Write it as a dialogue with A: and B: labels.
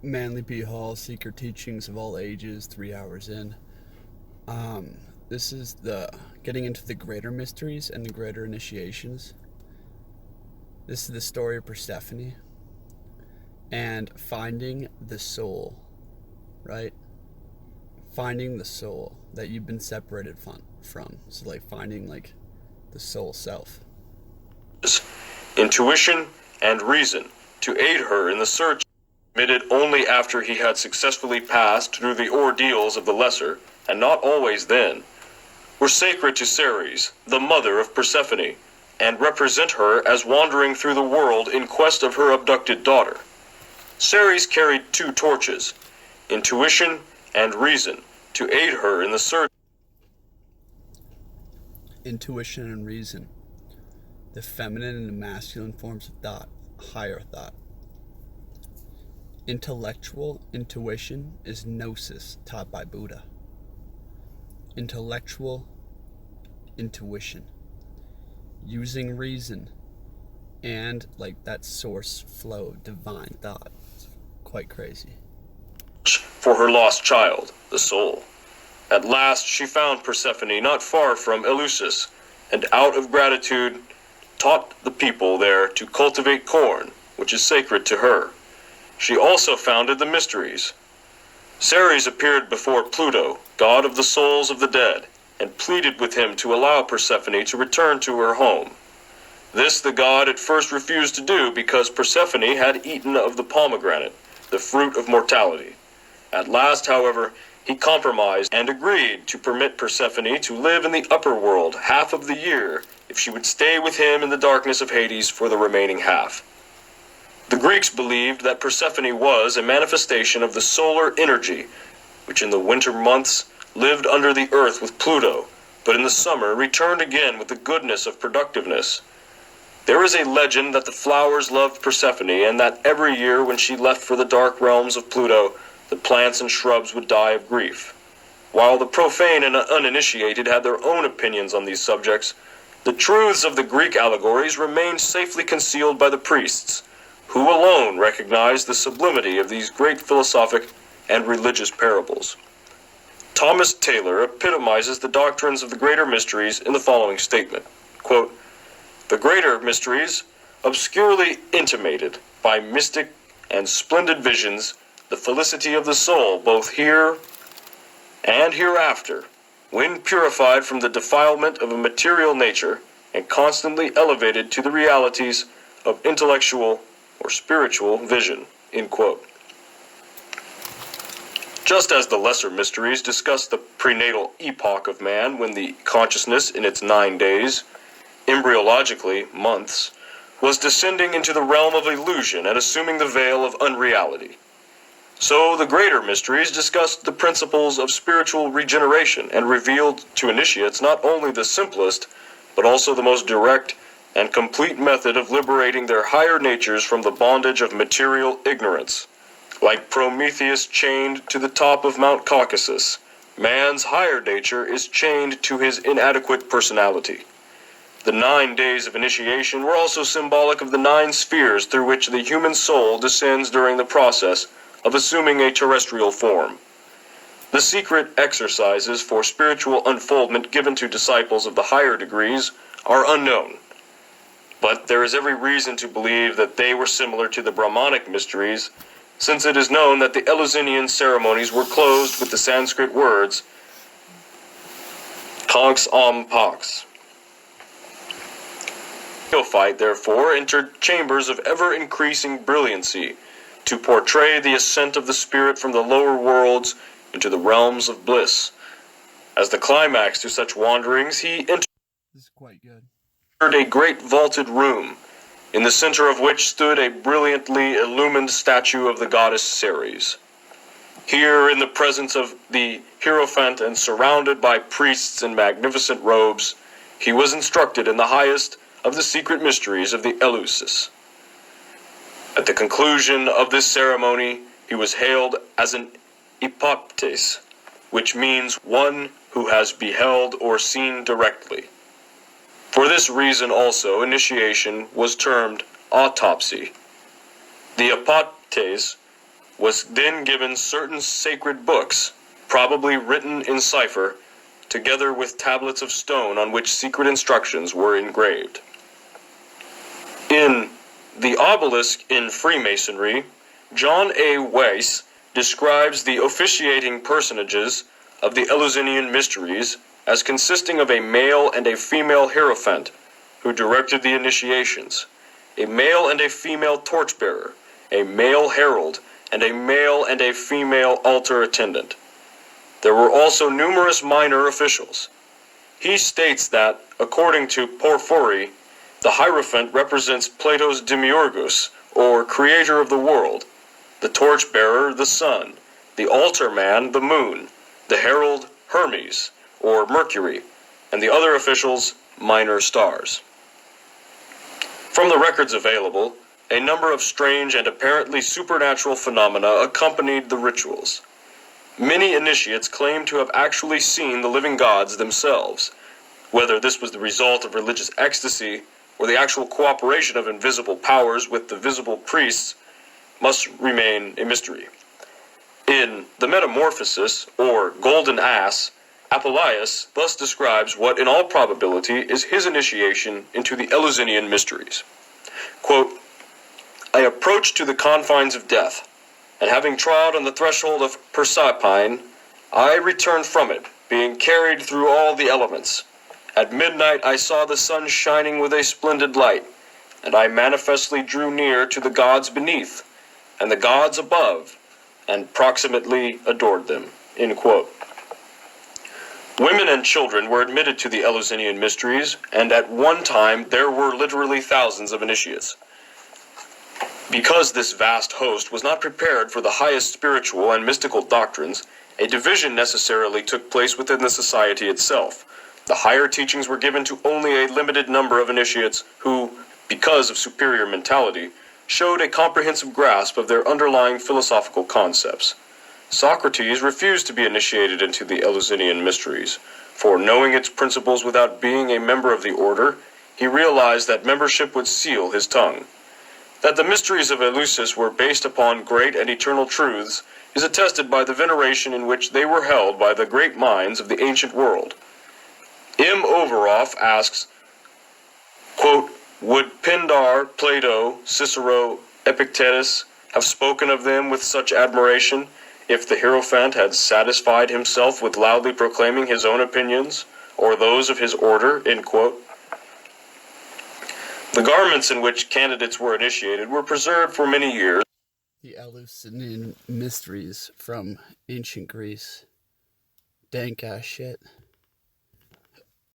A: Manly P. Hall, Secret Teachings of All Ages, 3 hours in. This is the getting into the greater mysteries and the greater initiations. This is the story of Persephone and finding the soul, right? Finding the soul that you've been separated from. So like finding like the soul self.
B: Intuition and reason to aid her in the search, admitted only after he had successfully passed through the ordeals of the lesser, and not always then, were sacred to Ceres, the mother of Persephone, and represent her as wandering through the world in quest of her abducted daughter. Ceres carried two torches, intuition and reason, to aid her in the search.
A: Intuition and reason, the feminine and the masculine forms of thought, higher thought. Intellectual intuition is Gnosis, taught by Buddha. Intellectual intuition, using reason and like that source flow, divine thought. It's quite crazy.
B: For her lost child, the soul. At last she found Persephone not far from Eleusis, and out of gratitude taught the people there to cultivate corn, which is sacred to her. She also founded the mysteries. Ceres appeared before Pluto, god of the souls of the dead, and pleaded with him to allow Persephone to return to her home. This the god at first refused to do because Persephone had eaten of the pomegranate, the fruit of mortality. At last, however, he compromised and agreed to permit Persephone to live in the upper world half of the year if she would stay with him in the darkness of Hades for the remaining half. The Greeks believed that Persephone was a manifestation of the solar energy, which in the winter months lived under the earth with Pluto, but in the summer returned again with the goodness of productiveness. There is a legend that the flowers loved Persephone, and that every year when she left for the dark realms of Pluto, the plants and shrubs would die of grief. While the profane and uninitiated had their own opinions on these subjects, the truths of the Greek allegories remained safely concealed by the priests, who alone recognized the sublimity of these great philosophic and religious parables. Thomas Taylor epitomizes the doctrines of the greater mysteries in the following statement, quote, "The greater mysteries, obscurely intimated by mystic and splendid visions, the felicity of the soul both here and hereafter, when purified from the defilement of a material nature and constantly elevated to the realities of intellectual or spiritual vision," end quote. Just as the lesser mysteries discuss the prenatal epoch of man when the consciousness in its 9 days, embryologically months, was descending into the realm of illusion and assuming the veil of unreality, so the greater mysteries discussed the principles of spiritual regeneration and revealed to initiates not only the simplest, but also the most direct and complete method of liberating their higher natures from the bondage of material ignorance. Like Prometheus chained to the top of Mount Caucasus, man's higher nature is chained to his inadequate personality. The 9 days of initiation were also symbolic of the 9 spheres through which the human soul descends during the process of assuming a terrestrial form. The secret exercises for spiritual unfoldment given to disciples of the higher degrees are unknown, but there is every reason to believe that they were similar to the Brahmanic mysteries, since it is known that the Eleusinian ceremonies were closed with the Sanskrit words Conx Om Pax. Neophyte, therefore, entered chambers of ever-increasing brilliancy to portray the ascent of the spirit from the lower worlds into the realms of bliss. As the climax to such wanderings, he entered
A: This is quite good.
B: A great vaulted room, in the center of which stood a brilliantly illumined statue of the goddess Ceres. Here, in the presence of the Hierophant and surrounded by priests in magnificent robes, he was instructed in the highest of the secret mysteries of the Eleusis. At the conclusion of this ceremony, he was hailed as an ipoptes, which means one who has beheld or seen directly. For this reason also, initiation was termed autopsy. The ipoptes was then given certain sacred books, probably written in cipher, together with tablets of stone on which secret instructions were engraved. In The Obelisk in Freemasonry, John A. Weiss describes the officiating personages of the Eleusinian Mysteries as consisting of a male and a female hierophant who directed the initiations, a male and a female torchbearer, a male herald, and a male and a female altar attendant. There were also numerous minor officials. He states that, according to Porphyry, the hierophant represents Plato's Demiurgus, or creator of the world, the torchbearer the sun, the altar man the moon, the herald Hermes, or Mercury, and the other officials minor stars. From the records available, a number of strange and apparently supernatural phenomena accompanied the rituals. Many initiates claim to have actually seen the living gods themselves. Whether this was the result of religious ecstasy or the actual cooperation of invisible powers with the visible priests must remain a mystery. In The Metamorphosis, or Golden Ass, Apuleius thus describes what in all probability is his initiation into the Eleusinian mysteries. Quote, I approached to the confines of death, and having trod on the threshold of Proserpine, I returned from it, being carried through all the elements. At midnight I saw the sun shining with a splendid light, and I manifestly drew near to the gods beneath, and the gods above, and proximately adored them. End quote. Women and children were admitted to the Eleusinian mysteries, and at one time there were literally thousands of initiates. Because this vast host was not prepared for the highest spiritual and mystical doctrines, a division necessarily took place within the society itself. The higher teachings were given to only a limited number of initiates who, because of superior mentality, showed a comprehensive grasp of their underlying philosophical concepts. Socrates refused to be initiated into the Eleusinian mysteries, for knowing its principles without being a member of the order, he realized that membership would seal his tongue. That the mysteries of Eleusis were based upon great and eternal truths is attested by the veneration in which they were held by the great minds of the ancient world. M. Overoff asks, quote, would Pindar, Plato, Cicero, Epictetus have spoken of them with such admiration if the Hierophant had satisfied himself with loudly proclaiming his own opinions, or those of his order, end quote? The garments in which candidates were initiated were preserved for many years.
A: The Eleusinian mysteries from ancient Greece. Dank ass shit.